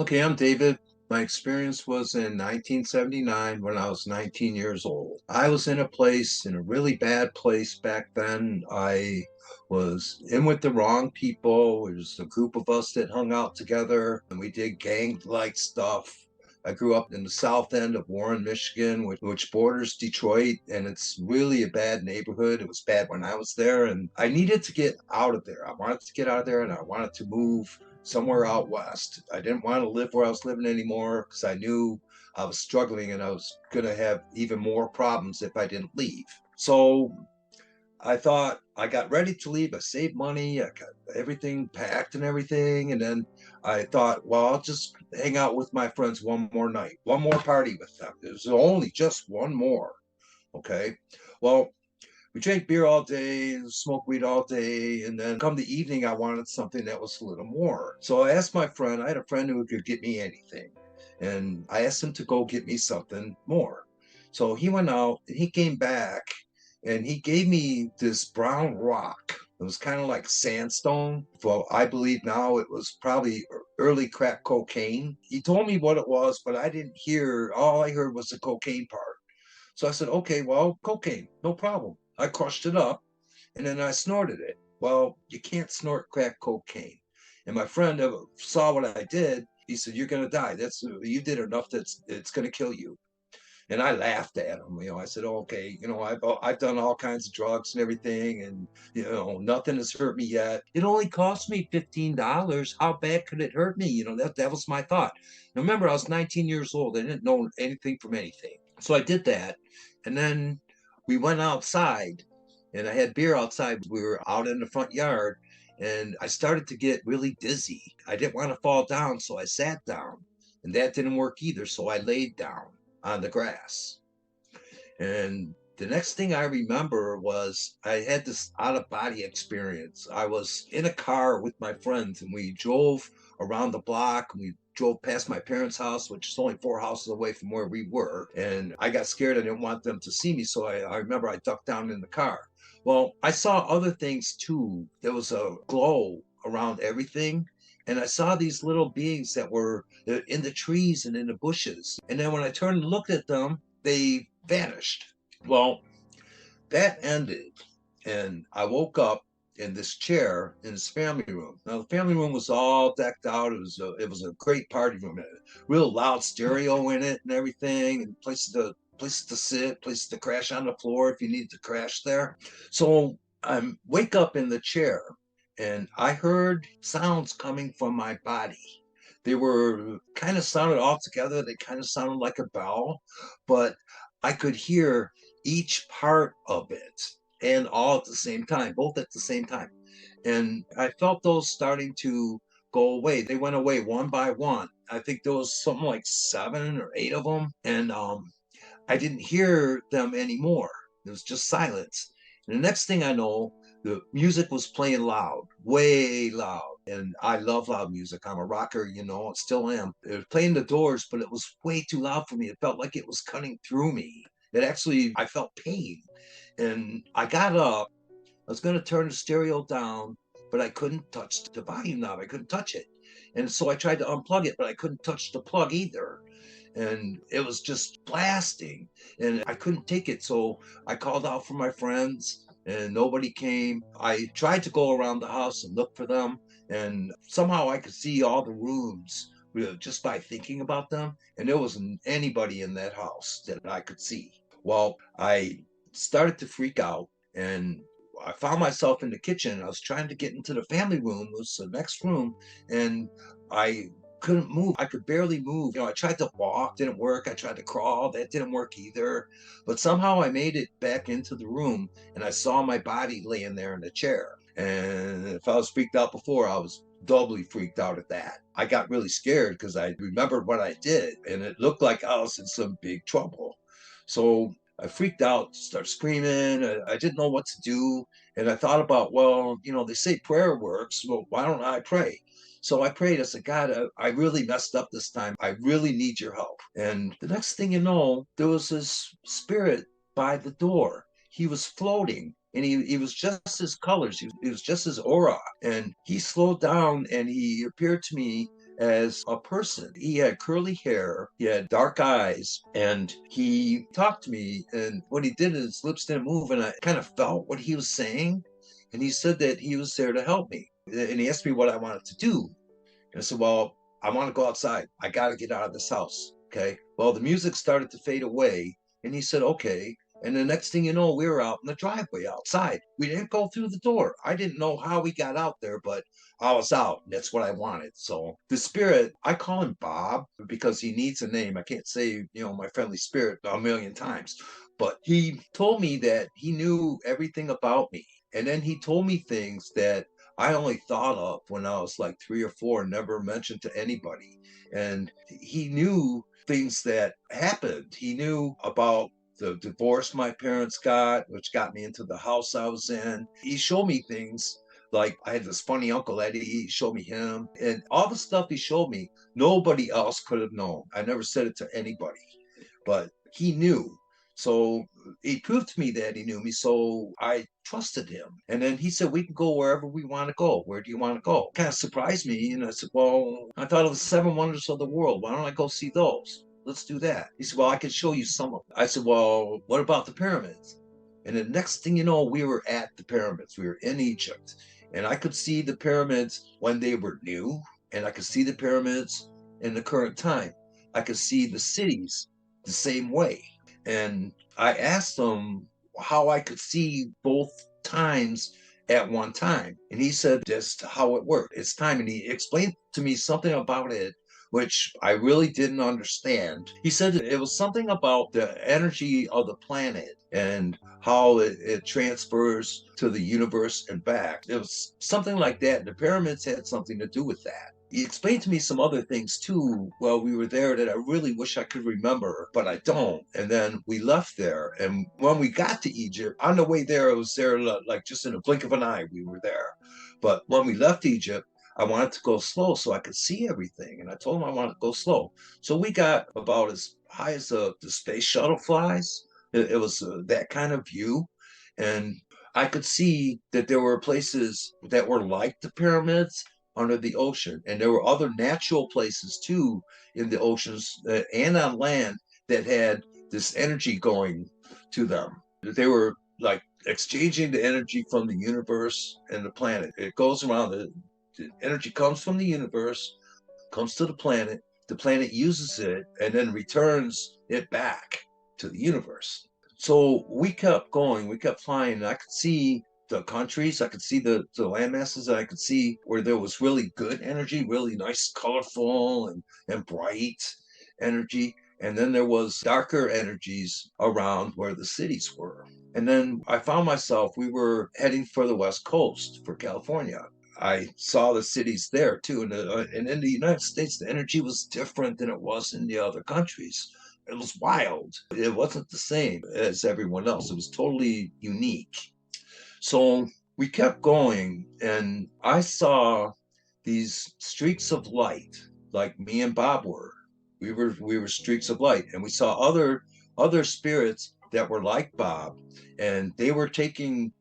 Okay, I'm David. My experience was in 1979 when I was 19 years old. I was in a place, in a really bad place back then. I was in with the wrong people. It was a group of us that hung out together and we did gang-like stuff. I grew up in the south end of Warren, Michigan, which borders Detroit, and it's really a bad neighborhood. It was bad when I was there, and I needed to get out of there. I wanted to get out of there, and I wanted to move somewhere out west. I didn't want to live where I was living anymore because I knew I was struggling and I was going to have even more problems if I didn't leave. So I thought I got ready to leave. I saved money. I got everything packed and everything. And then I thought, well, I'll just hang out with my friends one more night, one more party with them. There's only just one more. Okay. Well, we drank beer all day, smoked weed all day, and then come the evening, I wanted something that was a little more. So I asked my friend, I had a friend who could get me anything, and I asked him to go get me something more. So he went out and he came back and he gave me this brown rock. It was kind of like sandstone. Well, I believe now it was probably early crack cocaine. He told me what it was, but I didn't hear, all I heard was the cocaine part. So I said, okay, well, cocaine, no problem. I crushed it up and then I snorted it. Well, you can't snort crack cocaine. And my friend saw what I did. He said, "You're gonna die. That's you did enough. That's it's gonna kill you." And I laughed at him. I said, oh, "Okay, I've done all kinds of drugs and everything, and nothing has hurt me yet. It only cost me $15. How bad could it hurt me?" That was my thought. Now, remember, I was 19 years old. I didn't know anything from anything. So I did that, and then we went outside, and I had beer outside. We were out in the front yard, and I started to get really dizzy. I didn't want to fall down, so I sat down, and that didn't work either. So I laid down on the grass. And the next thing I remember was I had this out of body experience. I was in a car with my friends and we drove around the block. We drove past my parents' house, which is only 4 houses away from where we were. And I got scared. I didn't want them to see me. So I remember I ducked down in the car. Well, I saw other things too. There was a glow around everything. And I saw these little beings that were in the trees and in the bushes. And then when I turned and looked at them, they vanished. Well, that ended, and I woke up in this chair in his family room. Now the family room was all decked out. It was a great party room, a real loud stereo in it and everything, and places to sit, places to crash on the floor if you needed to crash there. So I wake up in the chair, and I heard sounds coming from my body. They were kind of sounded all together. They kind of sounded like a bell, but I could hear each part of it and all at the same time, both at the same time. And I felt those starting to go away. They went away one by one. I think there was something like 7 or 8 of them. And I didn't hear them anymore. It was just silence. And the next thing I know, the music was playing loud, way loud. And I love loud music. I'm a rocker, still am. It was playing the Doors, but it was way too loud for me. It felt like it was cutting through me. I felt pain. And I got up. I was going to turn the stereo down, but I couldn't touch the volume knob. I couldn't touch it. And so I tried to unplug it, but I couldn't touch the plug either. And it was just blasting, and I couldn't take it. So I called out for my friends, and nobody came. I tried to go around the house and look for them, and somehow I could see all the rooms just by thinking about them. And there wasn't anybody in that house that I could see. Well, I started to freak out, and I found myself in the kitchen. I was trying to get into the family room, it was the next room, and I couldn't move. I could barely move. I tried to walk, didn't work. I tried to crawl, that didn't work either. But somehow I made it back into the room and I saw my body laying there in the chair. And if I was freaked out before, I was doubly freaked out at that. I got really scared because I remembered what I did and it looked like I was in some big trouble. So I freaked out, started screaming. I didn't know what to do. And I thought about, well, they say prayer works. Well, why don't I pray? So I prayed. I said, God, I really messed up this time. I really need your help. And the next thing you know, there was this spirit by the door. He was floating and he was just his colors. He was just his aura. And he slowed down and he appeared to me as a person. He had curly hair, he had dark eyes, and he talked to me. And what he did, his lips didn't move, and I kind of felt what he was saying. And he said that he was there to help me. And he asked me what I wanted to do. And I said, well, I want to go outside. I got to get out of this house. Okay. Well, the music started to fade away. And he said, okay. And the next thing you know, we were out in the driveway outside. We didn't go through the door. I didn't know how we got out there, but I was out. That's what I wanted. So the spirit, I call him Bob because he needs a name. I can't say, my friendly spirit a million times, but he told me that he knew everything about me. And then he told me things that I only thought of when I was like 3 or 4, never mentioned to anybody. And he knew things that happened. He knew about the divorce my parents got, which got me into the house I was in. He showed me things like I had this funny Uncle Eddie. He showed me him, and all the stuff he showed me, nobody else could have known. I never said it to anybody, but he knew. So he proved to me that he knew me. So I trusted him. And then he said, we can go wherever we want to go. Where do you want to go? Kind of surprised me. And I said, well, I thought of the 7 wonders of the world. Why don't I go see those? Let's do that. He said, well, I can show you some of them. I said, well, what about the pyramids? And the next thing you know, we were at the pyramids. We were in Egypt. And I could see the pyramids when they were new. And I could see the pyramids in the current time. I could see the cities the same way. And I asked him how I could see both times at one time. And he said, that's how it worked. It's time. And he explained to me something about it, which I really didn't understand. He said it was something about the energy of the planet and how it transfers to the universe and back. It was something like that. The pyramids had something to do with that. He explained to me some other things too while we were there that I really wish I could remember, but I don't. And then we left there. And when we got to Egypt, on the way there, I was there like just in a blink of an eye, we were there. But when we left Egypt, I wanted to go slow so I could see everything. And I told him I wanted to go slow. So we got about as high as the space shuttle flies. It was that kind of view. And I could see that there were places that were like the pyramids under the ocean. And there were other natural places too in the oceans and on land that had this energy going to them. They were like exchanging the energy from the universe and the planet. It goes around, the energy comes from the universe, comes to the planet uses it, and then returns it back to the universe. So we kept going, we kept flying, and I could see the countries, I could see the land masses, and I could see where there was really good energy, really nice, colorful, and bright energy. And then there was darker energies around where the cities were. And then I found myself, we were heading for the West Coast, for California. I saw the cities there too. And in the United States, the energy was different than it was in the other countries. It was wild. It wasn't the same as everyone else. It was totally unique. So we kept going, and I saw these streaks of light, like me and Bob were. We were streaks of light, and we saw other spirits that were like Bob, and they were taking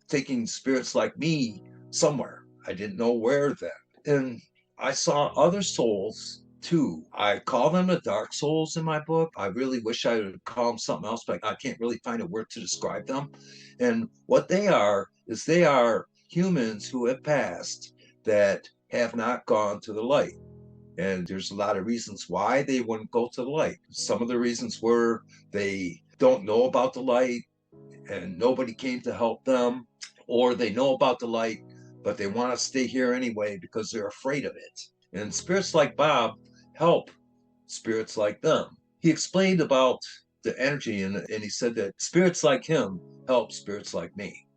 spirits like me somewhere. I didn't know where then. And I saw other souls too. I call them the dark souls in my book. I really wish I would call them something else, but I can't really find a word to describe them. And what they are is they are humans who have passed that have not gone to the light. And there's a lot of reasons why they wouldn't go to the light. Some of the reasons were they don't know about the light and nobody came to help them, or they know about the light, but they want to stay here anyway because they're afraid of it. And spirits like Bob help spirits like them. He explained about the energy, and he said that spirits like him help spirits like me.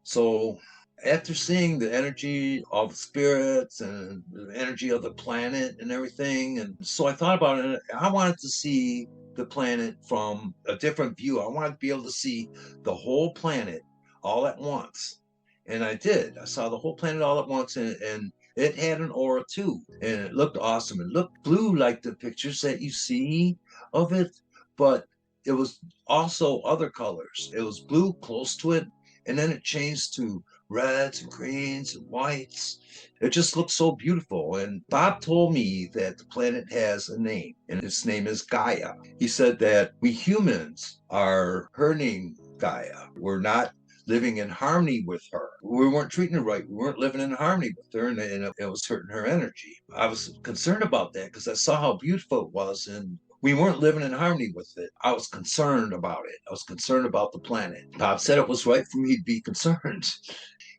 So after seeing the energy of the spirits and the energy of the planet and everything, and so I thought about it. I wanted to see the planet from a different view. I wanted to be able to see the whole planet all at once. And I did. I saw the whole planet all at once, and it had an aura too. And it looked awesome. It looked blue like the pictures that you see of it, but it was also other colors. It was blue close to it, and then it changed to reds and greens and whites. It just looks so beautiful. And Bob told me that the planet has a name, and its name is Gaia. He said that we humans are hurting Gaia. We're not living in harmony with her. We weren't treating her right. We weren't living in harmony with her, and it was hurting her energy. I was concerned about that because I saw how beautiful it was, and we weren't living in harmony with it. I was concerned about it. I was concerned about the planet. Bob said it was right for me to be concerned.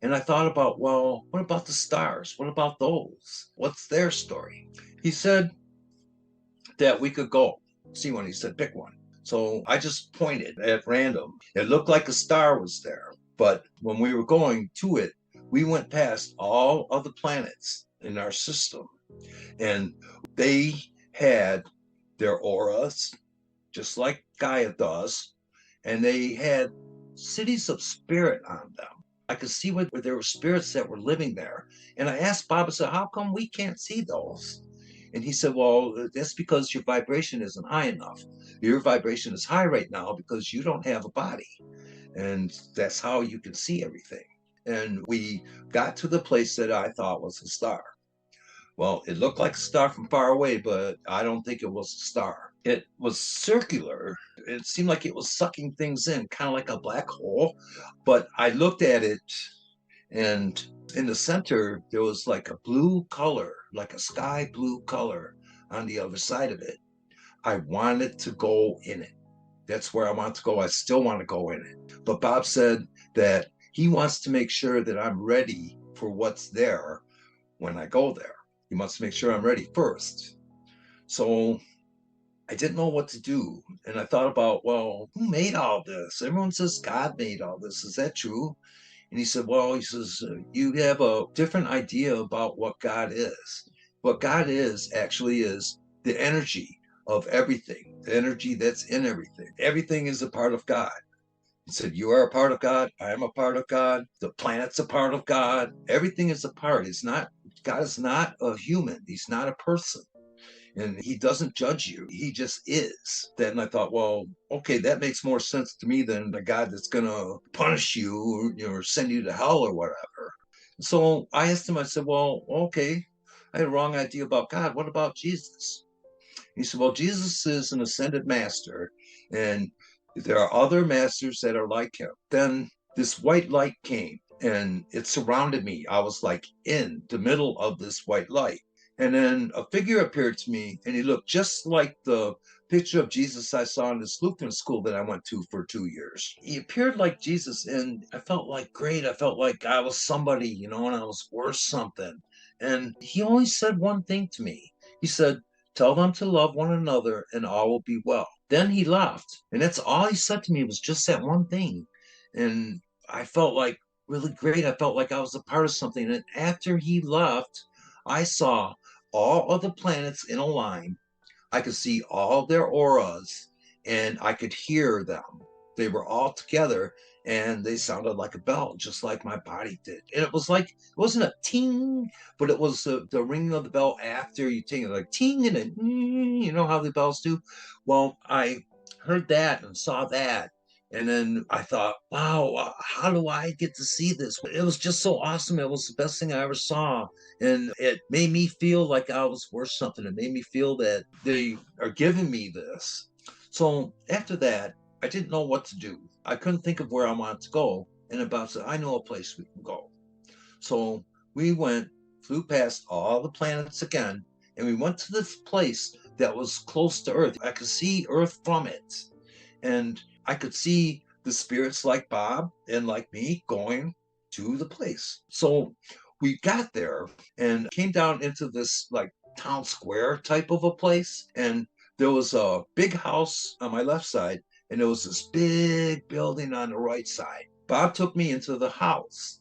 And I thought about, well, what about the stars? What about those? What's their story? He said that we could go see one. He said, pick one. So I just pointed at random. It looked like a star was there. But when we were going to it, we went past all of the planets in our system. And they had their auras, just like Gaia does. And they had cities of spirit on them. I could see where there were spirits that were living there. And I asked Bob, I said, how come we can't see those? And he said, well, that's because your vibration isn't high enough. Your vibration is high right now because you don't have a body. And that's how you can see everything. And we got to the place that I thought was a star. Well, it looked like a star from far away, but I don't think it was a star. It was circular. It seemed like it was sucking things in, kind of like a black hole. But I looked at it, and in the center, there was like a blue color, like a sky blue color on the other side of it. I wanted to go in it. That's where I want to go. I still want to go in it. But Bob said that he wants to make sure that I'm ready for what's there when I go there. He wants to make sure I'm ready first. So I didn't know what to do. And I thought about, well, who made all this? Everyone says God made all this. Is that true? And he said, well, he says, you have a different idea about what God is. What God is actually is the energy of everything, the energy that's in everything. Everything is a part of God. He said, you are a part of God. I am a part of God. The planet's a part of God. Everything is a part. It's not, God is not a human. He's not a person. And he doesn't judge you. He just is. Then I thought, well, okay, that makes more sense to me than the God that's going to punish you or send you to hell or whatever. So I asked him, I said, well, okay, I had a wrong idea about God. What about Jesus? He said, well, Jesus is an ascended master, and there are other masters that are like him. Then this white light came and it surrounded me. I was like in the middle of this white light. And then a figure appeared to me, and he looked just like the picture of Jesus I saw in this Lutheran school that I went to for 2 years. He appeared like Jesus, and I felt like great. I felt like I was somebody, and I was worth something. And he only said one thing to me. He said, tell them to love one another, and all will be well. Then he left. And that's all he said to me was just that one thing. And I felt like really great. I felt like I was a part of something. And after he left, I saw all of the planets in a line. I could see all their auras, and I could hear them. They were all together, and they sounded like a bell, just like my body did. And it was like, it wasn't a ting, but it was the ringing of the bell after you ting it, like ting and then, you know how the bells do? Well, I heard that and saw that. And then I thought, wow, how do I get to see this? It was just so awesome. It was the best thing I ever saw. And it made me feel like I was worth something. It made me feel that they are giving me this. So after that, I didn't know what to do. I couldn't think of where I wanted to go. And about said, I know a place we can go. So we went, flew past all the planets again, and we went to this place that was close to Earth. I could see Earth from it. And I could see the spirits like Bob and like me going to the place. So we got there and came down into this like town square type of a place. And there was a big house on my left side, and there was this big building on the right side. Bob took me into the house,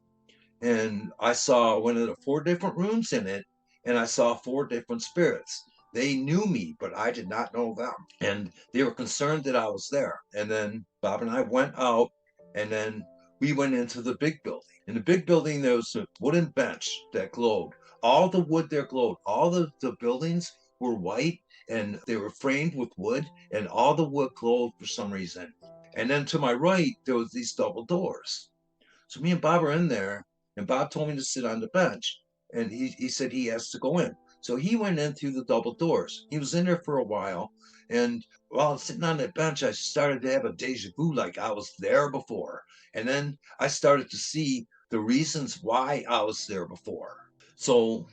and I saw one of the 4 different rooms in it, and I saw 4 different spirits. They knew me, but I did not know them. And they were concerned that I was there. And then Bob and I went out, and then we went into the big building. In the big building, there was a wooden bench that glowed. All the wood there glowed. All the buildings were white, and they were framed with wood, and all the wood glowed for some reason. And then to my right, there was these double doors. So me and Bob are in there, And Bob told me to sit on the bench. And he said he has to go in. So he went in through the double doors. He was in there for a while. And while I was sitting on that bench, I started to have a deja vu, like I was there before. And then I started to see the reasons why I was there before. So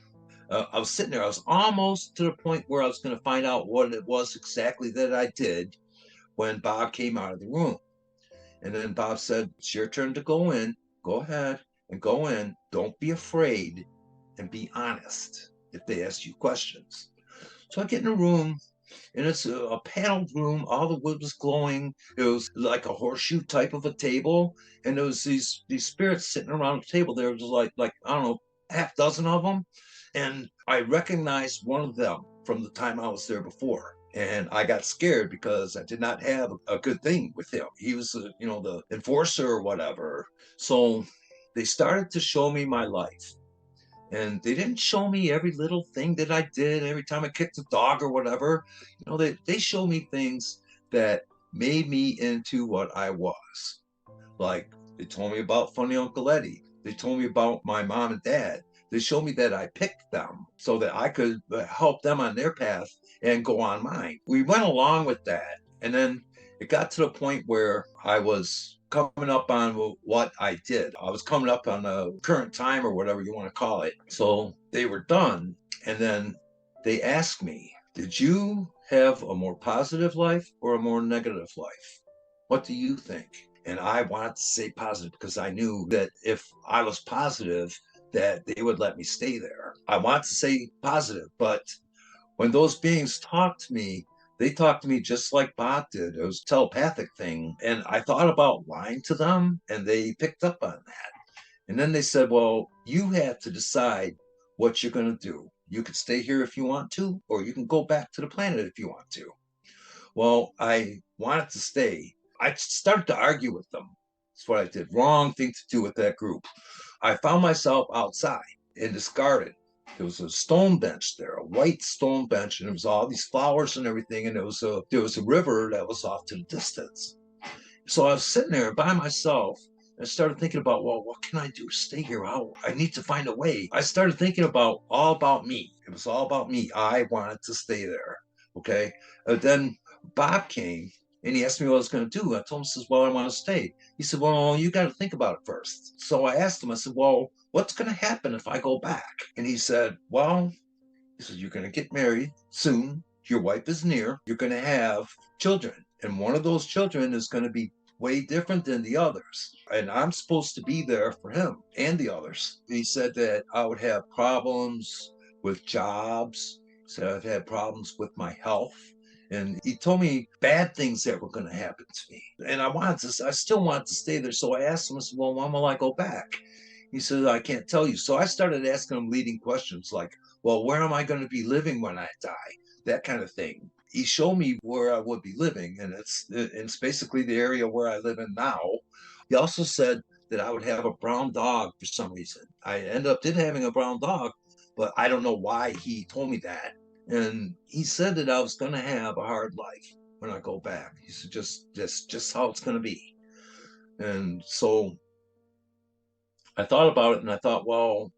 I was sitting there. I was almost to the point where I was going to find out what it was exactly that I did when Bob came out of the room. And then Bob said, "It's your turn to go in. Go ahead and go in. Don't be afraid and be honest if they ask you questions." So I get in a room, and it's a paneled room. All the wood was glowing. It was like a horseshoe type of a table, and there was these spirits sitting around the table. There was like I don't know, half dozen of them, and I recognized one of them from the time I was there before. And I got scared because I did not have a good thing with him. He was, the enforcer or whatever. So they started to show me my life. And they didn't show me every little thing that I did every time I kicked a dog or whatever. They showed me things that made me into what I was. Like they told me about Funny Uncle Eddie. They told me about my mom and dad. They showed me that I picked them so that I could help them on their path and go on mine. We went along with that. And then it got to the point where I was coming up on what I did. I was coming up on a current time or whatever you want to call it. So they were done. And then they asked me, "Did you have a more positive life or a more negative life? What do you think?" And I wanted to say positive because I knew that if I was positive, that they would let me stay there. I wanted to say positive, but when those beings talked to me, they talked to me just like Bob did. It was a telepathic thing. And I thought about lying to them, and they picked up on that. And then they said, "Well, you have to decide what you're going to do. You can stay here if you want to, or you can go back to the planet if you want to." Well, I wanted to stay. I started to argue with them. That's what I did. Wrong thing to do with that group. I found myself outside in this garden. There was a stone bench there, a white stone bench, and there was all these flowers and everything. And there was a river that was off to the distance. So I was sitting there by myself. I started thinking about, well, what can I do to stay here? I need to find a way. I started thinking about all about me. It was all about me. I wanted to stay there. Okay. Then Bob came and he asked me what I was going to do. I told him, says, "Well, I want to stay." He said, "Well, you got to think about it first." So I asked him, I said, "Well, what's going to happen if I go back?" And he said, "Well," he said, "you're going to get married soon. Your wife is near. You're going to have children. And one of those children is going to be way different than the others. And I'm supposed to be there for him and the others." He said that I would have problems with jobs. He said I've had problems with my health. And he told me bad things that were going to happen to me. And I still wanted to stay there. So I asked him, I said, "Well, when will I go back?" He said, "I can't tell you." So I started asking him leading questions like, "Well, where am I going to be living when I die?" That kind of thing. He showed me where I would be living, and it's basically the area where I live in now. He also said that I would have a brown dog for some reason. I ended up did having a brown dog, but I don't know why he told me that. And he said that I was going to have a hard life when I go back. He said just how it's going to be. And so I thought about it, and I thought, well,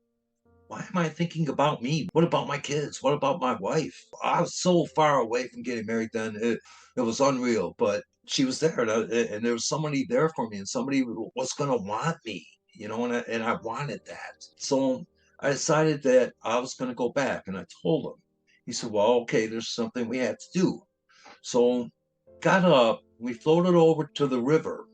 why am I thinking about me? What about my kids? What about my wife? I was so far away from getting married then. It was unreal, but she was there, and there was somebody there for me, and somebody was going to want me, and I wanted that. So I decided that I was going to go back, and I told him. He said, "Well, okay, there's something we have to do." So got up, we floated over to the river,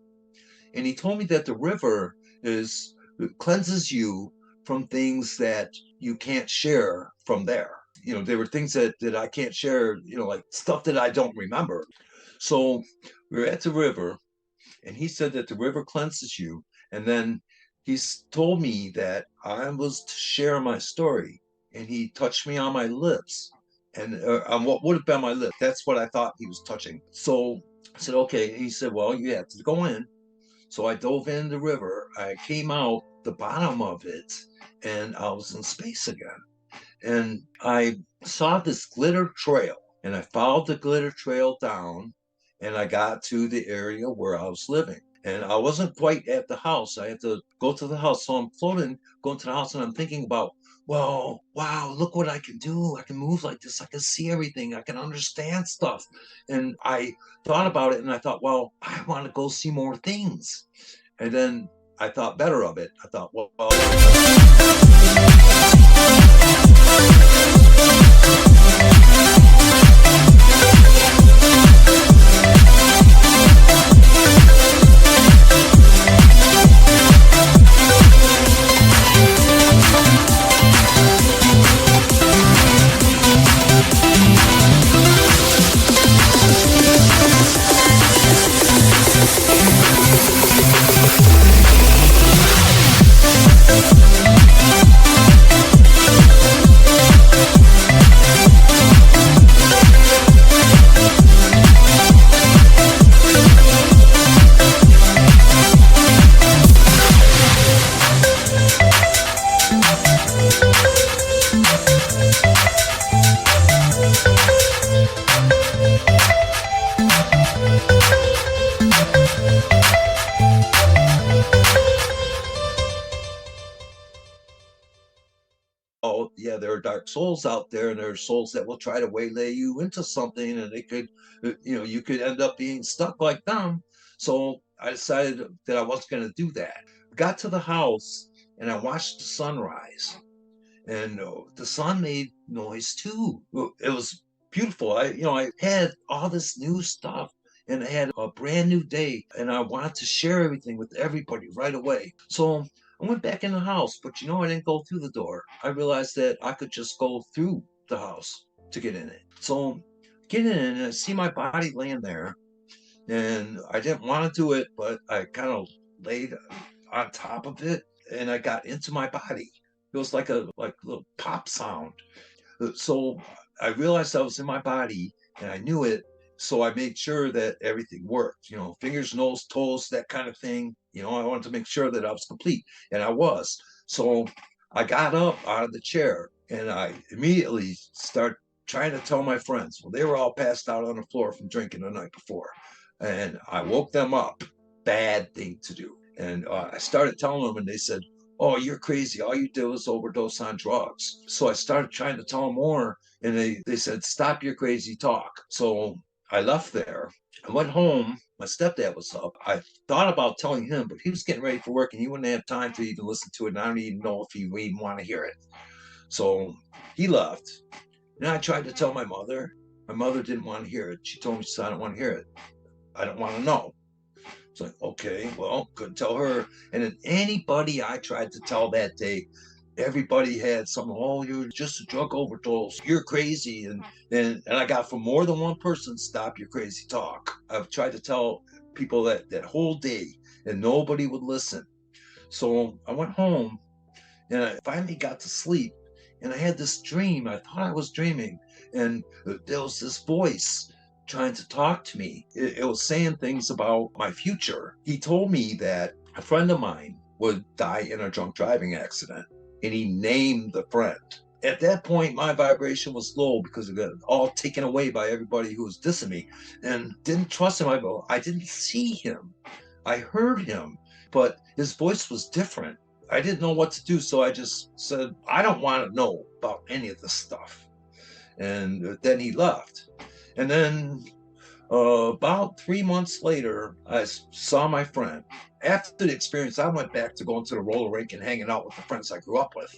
and he told me that the river is cleanses you from things that you can't share from there. There were things that I can't share, like stuff that I don't remember. So we were at the river, and he said that the river cleanses you. And then he's told me that I was to share my story. And he touched me on my lips and on what would have been my lip. That's what I thought he was touching. So I said, "Okay." He said, "Well, you have to go in." So I dove in the river. I came out the bottom of it, and I was in space again. And I saw this glitter trail, and I followed the glitter trail down, and I got to the area where I was living. And I wasn't quite at the house. I had to go to the house. So I'm floating, going to the house, and I'm thinking about, well, wow, look what I can do. I can move like this. I can see everything. I can understand stuff. And I thought about it and I thought, well, I want to go see more things. And then I thought better of it. I thought, well, oh yeah, there are dark souls out there, and there are souls that will try to waylay you into something, and they could, you could end up being stuck like them. So I decided that I wasn't going to do that. Got to the house, and I watched the sunrise, and the sun made noise too. It was beautiful. I had all this new stuff, and I had a brand new day, and I wanted to share everything with everybody right away. So I went back in the house, but I didn't go through the door. I realized that I could just go through the house to get in it. So get in, and I see my body laying there, and I didn't want to do it, but I kind of laid on top of it, and I got into my body. It was like a little pop sound. So I realized I was in my body, and I knew it. So I made sure that everything worked. Fingers, nose, toes, that kind of thing. I wanted to make sure that I was complete, and I was. So I got up out of the chair, and I immediately started trying to tell my friends. Well, they were all passed out on the floor from drinking the night before, and I woke them up. Bad thing to do. And I started telling them, and they said, "Oh, you're crazy. All you did was overdose on drugs." So I started trying to tell them more, and they said, "Stop your crazy talk." So I left there. I went home. My stepdad was up. I thought about telling him, but he was getting ready for work, and he wouldn't have time to even listen to it. And I don't even know if he would even want to hear it. So he left. And I tried to tell my mother. My mother didn't want to hear it. She told me, "I don't want to hear it. I don't want to know." It's like, okay, well, couldn't tell her. And then anybody I tried to tell that day, everybody had some, "Oh, you're just a drug overdose. You're crazy." And I got from more than one person, "Stop your crazy talk." I've tried to tell people that whole day, and nobody would listen. So I went home, and I finally got to sleep, and I had this dream. I thought I was dreaming, and there was this voice trying to talk to me. It was saying things about my future. He told me that a friend of mine would die in a drunk driving accident, and he named the friend. At that point, my vibration was low because it got all taken away by everybody who was dissing me, and didn't trust him. I didn't see him. I heard him, but his voice was different. I didn't know what to do, so I just said, "I don't want to know about any of this stuff." And then he left. And then about 3 months later, I saw my friend. After the experience, I went back to going to the roller rink and hanging out with the friends I grew up with.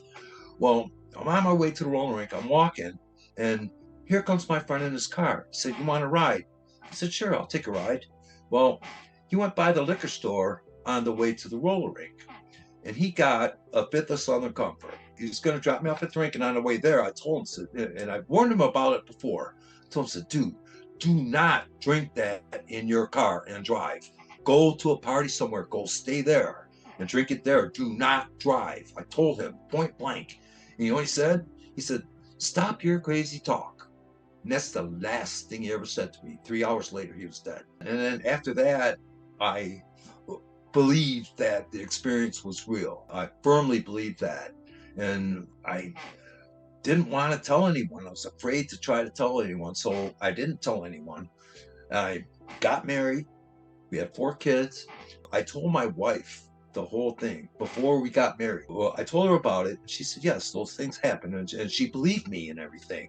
Well, I'm on my way to the roller rink. I'm walking, and here comes my friend in his car. He said, "You want a ride?" I said, "Sure, I'll take a ride." Well, he went by the liquor store on the way to the roller rink, and he got a fifth of Southern Comfort. He was going to drop me off at the rink, and on the way there, I told him, and I warned him about it before. I told him, "Dude, do not drink that in your car and drive. Go to a party somewhere. Go stay there and drink it there. Do not drive." I told him point blank. And you know what he said? He said, "Stop your crazy talk." And that's the last thing he ever said to me. 3 hours later, he was dead. And then after that, I believed that the experience was real. I firmly believed that. And I didn't want to tell anyone. I was afraid to try to tell anyone. So I didn't tell anyone. I got married. We had 4 kids. I told my wife the whole thing before we got married. Well, I told her about it. And she said, yes, those things happen. And she believed me and everything.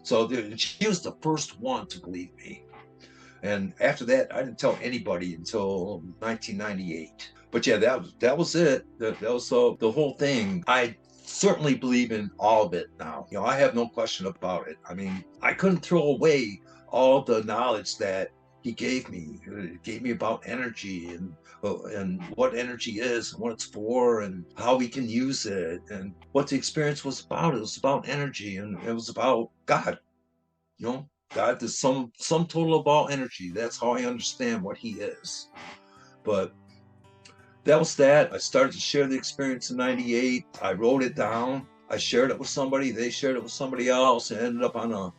So she was the first one to believe me. And after that, I didn't tell anybody until 1998. But yeah, that was it. That was the whole thing. I certainly believe in all of it now. I have no question about it. I mean, I couldn't throw away all the knowledge that he gave me. It gave me about energy and what energy is and what it's for and how we can use it and what the experience was about. It was about energy and it was about God. God is some total of all energy. That's how I understand what he is. But that was that. I started to share the experience in 98. I wrote it down. I shared it with somebody. They shared it with somebody else. It ended up on a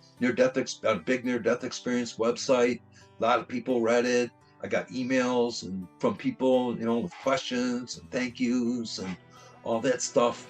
big near-death experience website. A lot of people read it. I got emails and from people, with questions and thank yous and all that stuff.